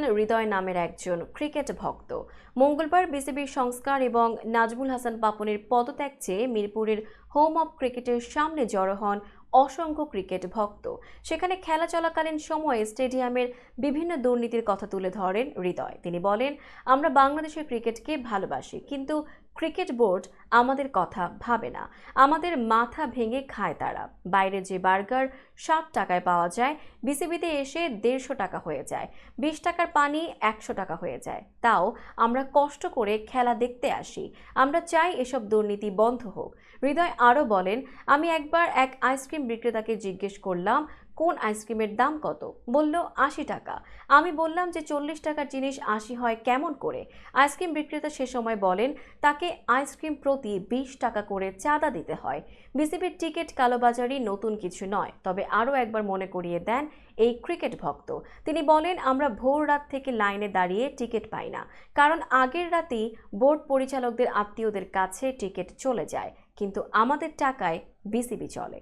যান হৃদয় নামের একজন ক্রিকেট ভক্ত। মঙ্গলবার বিসিবির সংস্কার এবং নাজমুল হাসান পাপনের পদত্যাগ চেয়ে মিরপুরের হোম অব ক্রিকেটের সামনে জড়ো হন অসংখ্য ক্রিকেট ভক্ত। সেখানে খেলা চলাকালীন সময়ে স্টেডিয়ামের বিভিন্ন দুর্নীতির কথা তুলে ধরেন হৃদয়। তিনি বলেন, আমরা বাংলাদেশের ক্রিকেটকে ভালোবাসি, কিন্তু ক্রিকেট বোর্ড আমাদের কথা ভাবে না। আমাদের মাথা ভেঙে খায় তারা। বাইরে যে বার্গার 60 টাকায় পাওয়া যায়, বিসিবিতে এসে 150 টাকা হয়ে যায়। 20 টাকার পানি 100 টাকা হয়ে যায়। তাও আমরা কষ্ট করে খেলা দেখতে আসি। আমরা চাই এসব দুর্নীতি বন্ধ হোক। হৃদয় আরও বলেন, আমি একবার এক আইসক্রিম বিক্রেতাকে জিজ্ঞেস করলাম, কোন আইসক্রিমের দাম কত? বলল 80 টাকা। আমি বললাম যে 40 টাকার জিনিস 80 হয় কেমন করে? আইসক্রিম বিক্রেতা সে সময় বলেন, তাকে আইসক্রিম প্রতি 20 টাকা করে চাঁদা দিতে হয়। বিসিবির টিকিট কালোবাজারি নতুন কিছু নয়, তবে আরও একবার মনে করিয়ে দেন এই ক্রিকেট ভক্ত। তিনি বলেন, আমরা ভোর রাত থেকে লাইনে দাঁড়িয়ে টিকিট পাই না, কারণ আগের রাতেই বোর্ড পরিচালকদের আত্মীয়দের কাছে টিকিট চলে যায়, কিন্তু আমাদের টাকায় বিসিবি চলে।